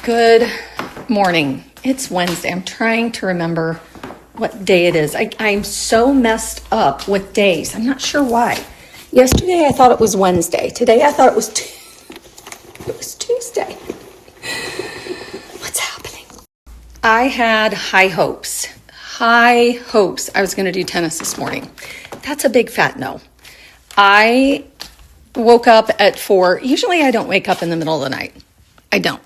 Good morning. It's Wednesday. I'm trying to remember what day it is. I'm so messed up with days. I'm not sure why. Yesterday I thought it was Wednesday. Today I thought it was Tuesday. What's happening? I had high hopes. I was going to do tennis this morning. That's a big fat no. I woke up at 4. Usually I don't wake up in the middle of the night. I don't.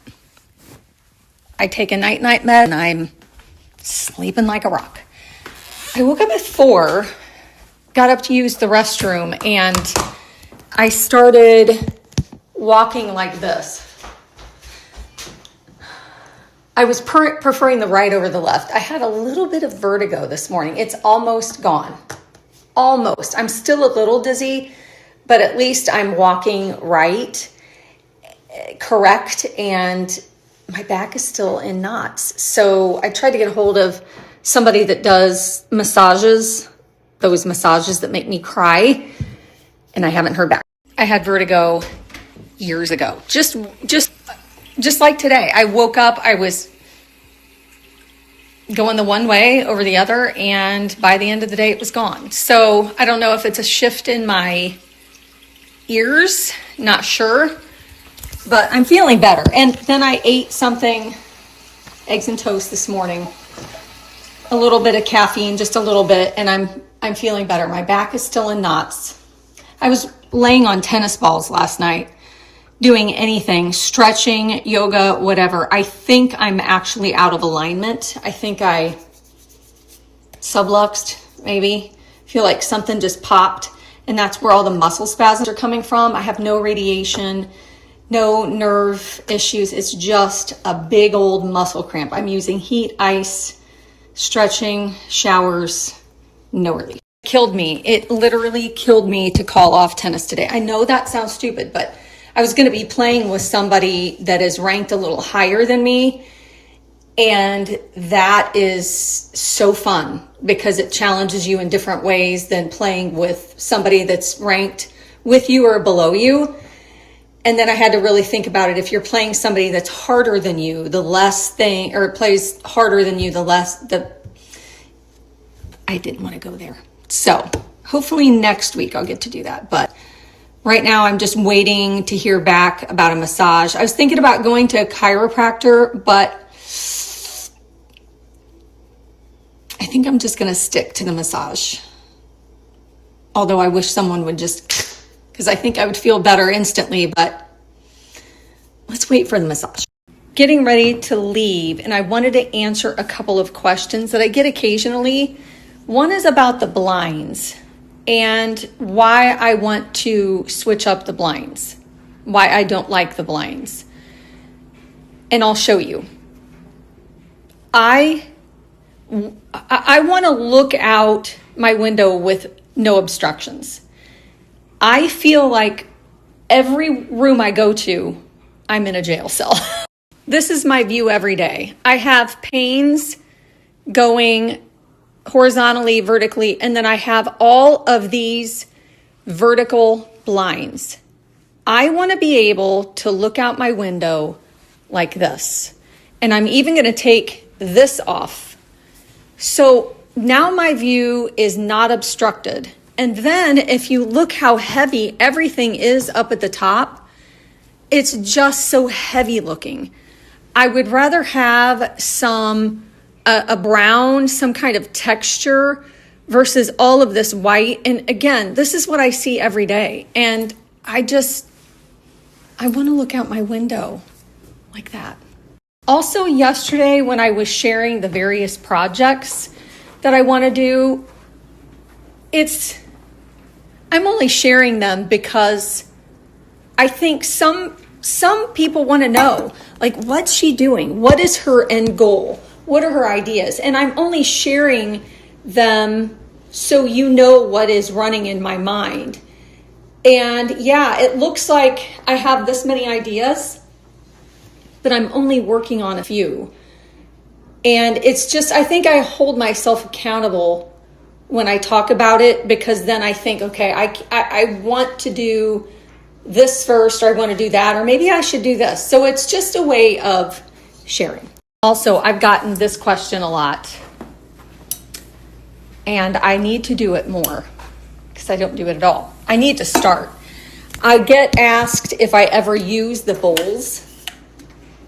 I take a night med and I'm sleeping like a rock. I woke up at 4, got up to use the restroom, and I started walking like this. I was preferring the right over the left. I had a little bit of vertigo this morning. It's almost gone. Almost. I'm still a little dizzy, but at least I'm walking right, correct, and my back is still in knots. So I tried to get a hold of somebody that does massages, those massages that make me cry, and I haven't heard back. I had vertigo years ago. Just like today. I woke up, I was going the one way over the other, and by the end of the day it was gone. So I don't know if it's a shift in my ears, not sure. But I'm feeling better. And then I ate something, eggs and toast this morning, a little bit of caffeine, just a little bit, and I'm feeling better. My back is still in knots. I was laying on tennis balls last night, doing anything, stretching, yoga, whatever. I think I'm actually out of alignment. I think I subluxed, maybe. Feel like something just popped, and that's where all the muscle spasms are coming from. I have no radiation, no nerve issues. It's just a big old muscle cramp. I'm using heat, ice, stretching, showers, no relief. Killed me. It literally killed me to call off tennis today. I know that sounds stupid, but I was going to be playing with somebody that is ranked a little higher than me. And that is so fun because it challenges you in different ways than playing with somebody that's ranked with you or below you. And then I had to really think about it. If you're playing somebody that's harder than you, the less thing, or plays harder than you, I didn't want to go there. So hopefully next week I'll get to do that. But right now I'm just waiting to hear back about a massage. I was thinking about going to a chiropractor, but I think I'm just going to stick to the massage. Although I wish someone would just, because I think I would feel better instantly, but let's wait for the massage. Getting ready to leave, and I wanted to answer a couple of questions that I get occasionally. One is about the blinds and why I want to switch up the blinds, why I don't like the blinds. And I'll show you. I want to look out my window with no obstructions. I feel like every room I go to, I'm in a jail cell. This is my view every day. I have panes going horizontally, vertically, and then I have all of these vertical blinds. I want to be able to look out my window like this. And I'm even going to take this off. So now my view is not obstructed. And then if you look how heavy everything is up at the top, it's just so heavy looking. I would rather have a brown, some kind of texture versus all of this white. And again, this is what I see every day. And I want to look out my window like that. Also yesterday when I was sharing the various projects that I want to do, I'm only sharing them because I think some people want to know, like, what's she doing? What is her end goal? What are her ideas? And I'm only sharing them so you know what is running in my mind. And yeah, it looks like I have this many ideas, but I'm only working on a few. And it's just, I think I hold myself accountable when I talk about it, because then I think, okay, I want to do this first, or I want to do that, or maybe I should do this. So it's just a way of sharing. Also, I've gotten this question a lot, and I need to do it more because I don't do it at all. I need to start. I get asked if I ever use the bowls,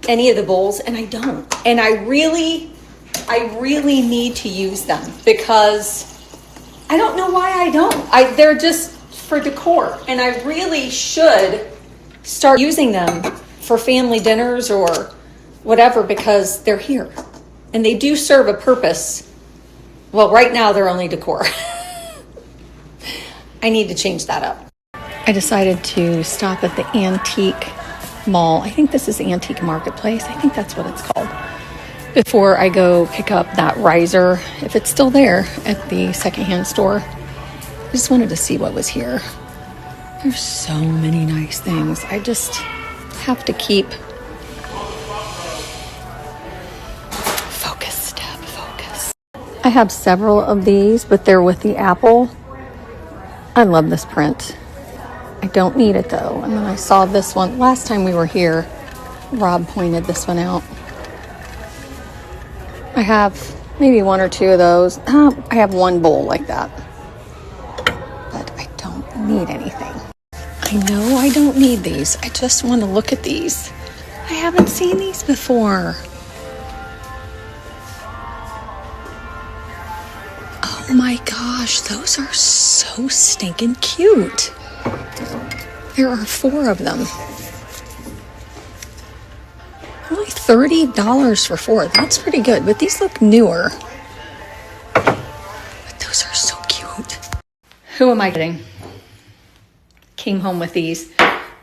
any of the bowls, and I don't. And I really need to use them because I don't know why I don't. They're just for decor, and I really should start using them for family dinners or whatever because they're here and they do serve a purpose. Well, right now they're only decor. I need to change that up. I decided to stop at the antique mall. I think this is Antique Marketplace. I think that's what it's called. Before I go pick up that riser, if it's still there at the secondhand store. I just wanted to see what was here. There's so many nice things. I just have to keep focused, Deb, focus. I have several of these, but they're with the apple. I love this print. I don't need it though. And then I saw this one last time we were here. Rob pointed this one out. I have maybe one or two of those. I have one bowl like that, but I don't need anything. I know I don't need these. I just want to look at these. I haven't seen these before. Oh my gosh, those are so stinking cute. There are 4 of them. Only $30 for 4. That's pretty good, but these look newer. But those are so cute. Who am I kidding? Came home with these.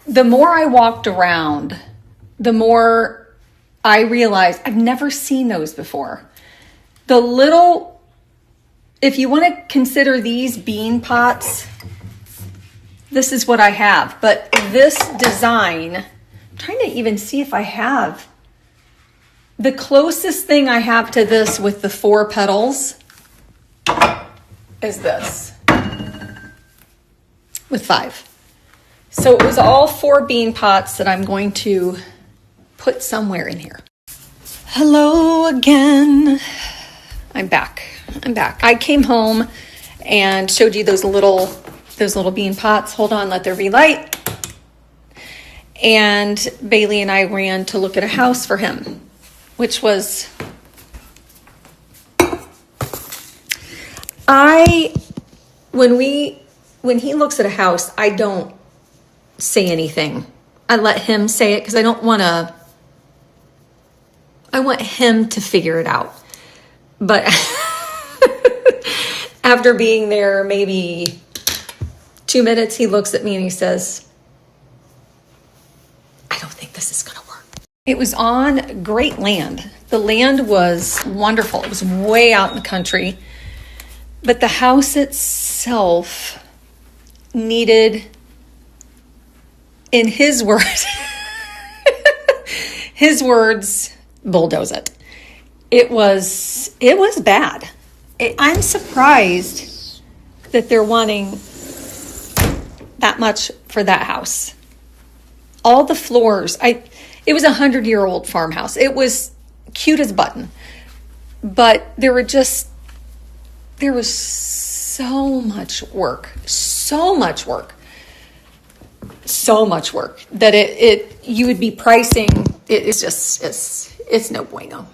The more I walked around, the more I realized I've never seen those before. The little, if you want to consider these bean pots, this is what I have. But this design, I'm trying to even see if I have. The closest thing I have to this with the 4 petals is this with 5. So it was all 4 bean pots that I'm going to put somewhere in here. Hello again. I'm back. I came home and showed you those little bean pots. Hold on, let there be light. And Bailey and I ran to look at a house for him, which was, when he looks at a house, I don't say anything. I let him say it because I want him to figure it out. But after being there maybe 2 minutes, he looks at me and he says, I don't think this is going to work. It was on great land. The land was wonderful. It was way out in the country. But the house itself needed, in his words, bulldoze it. It was bad. I'm surprised that they're wanting that much for that house. All the floors, it was a 100-year-old farmhouse. It was cute as a button, but there was so much work that you would be pricing. It's no bueno.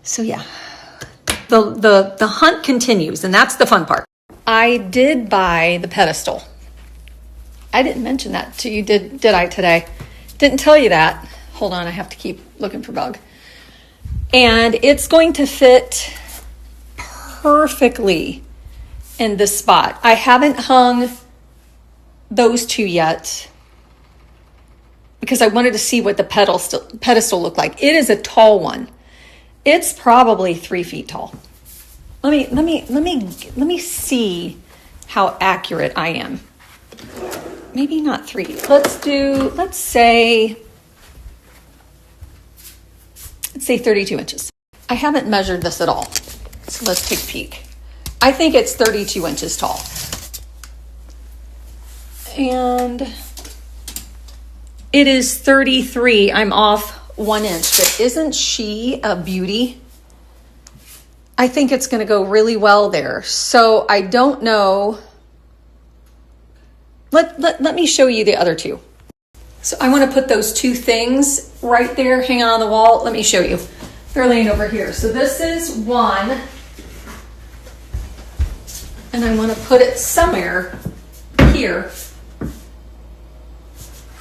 So yeah, the hunt continues, and that's the fun part. I did buy the pedestal. I didn't mention that to you, did I today? Didn't tell you that. Hold on, I have to keep looking for bug. And it's going to fit perfectly in this spot. I haven't hung those 2 yet because I wanted to see what the pedestal looked like. It is a tall one. It's probably 3 feet tall. Let me see how accurate I am. Maybe not 3. Let's say 32 inches. I haven't measured this at all. So let's take a peek. I think it's 32 inches tall. And it is 33. I'm off 1 inch, but isn't she a beauty? I think it's going to go really well there. So I don't know. Let me show you the other two. So I want to put those two things right there, hang on the wall. Let me show you. They're laying over here. So this is one, and I want to put it somewhere here.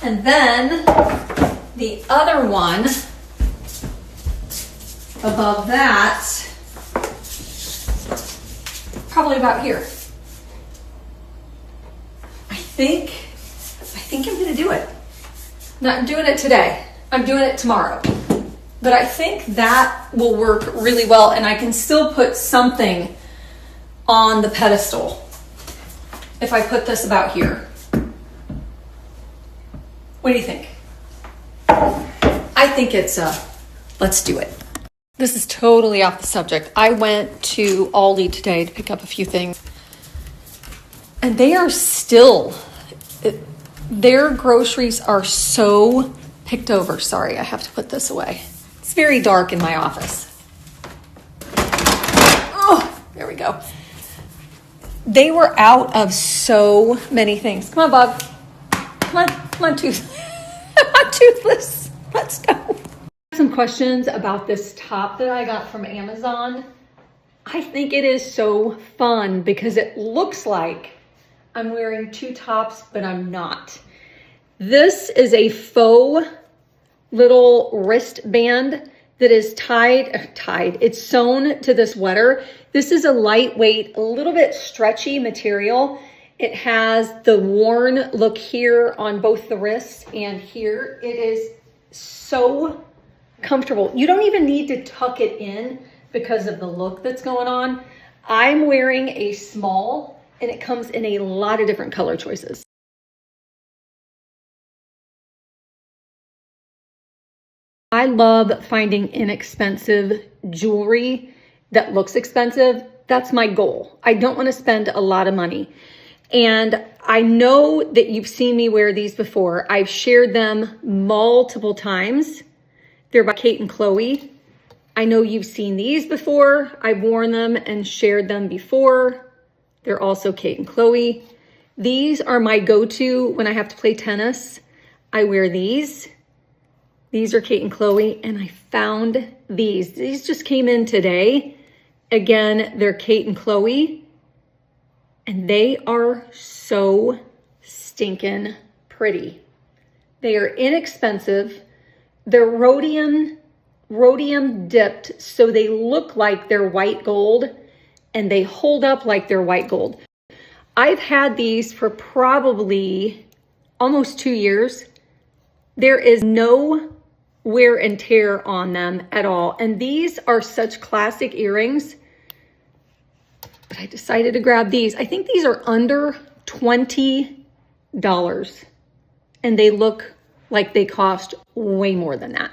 And then the other one above that, probably about here. I think I'm going to do it. Not doing it today. I'm doing it tomorrow. But I think that will work really well, and I can still put something on the pedestal if I put this about here. What do you think? I think it's let's do it. This is totally off the subject. I went to Aldi today to pick up a few things, and they are still, their groceries are so picked over. Sorry, I have to put this away. It's very dark in my office. Oh, there we go. They were out of so many things. Come on, Bug. Come on, Toothless. Let's go. Some questions about this top that I got from Amazon. I think it is so fun because it looks like I'm wearing two tops, but I'm not. This is a faux little wristband that is tied, it's sewn to this sweater. This is a lightweight, a little bit stretchy material. It has the worn look here on both the wrists and here. It is so comfortable. You don't even need to tuck it in because of the look that's going on. I'm wearing a small, and it comes in a lot of different color choices. I love finding inexpensive jewelry that looks expensive. That's my goal. I don't want to spend a lot of money. And I know that you've seen me wear these before. I've shared them multiple times. They're by Kate and Chloe. I know you've seen these before. I've worn them and shared them before. They're also Kate and Chloe. These are my go-to when I have to play tennis. I wear these. These are Kate and Chloe, and I found these. These just came in today. Again, they're Kate and Chloe, and they are so stinking pretty. They are inexpensive. They're rhodium dipped, so they look like they're white gold, and they hold up like they're white gold. I've had these for probably almost 2 years. There is no wear and tear on them at all. And these are such classic earrings. But I decided to grab these. I think these are under $20. And they look like they cost way more than that.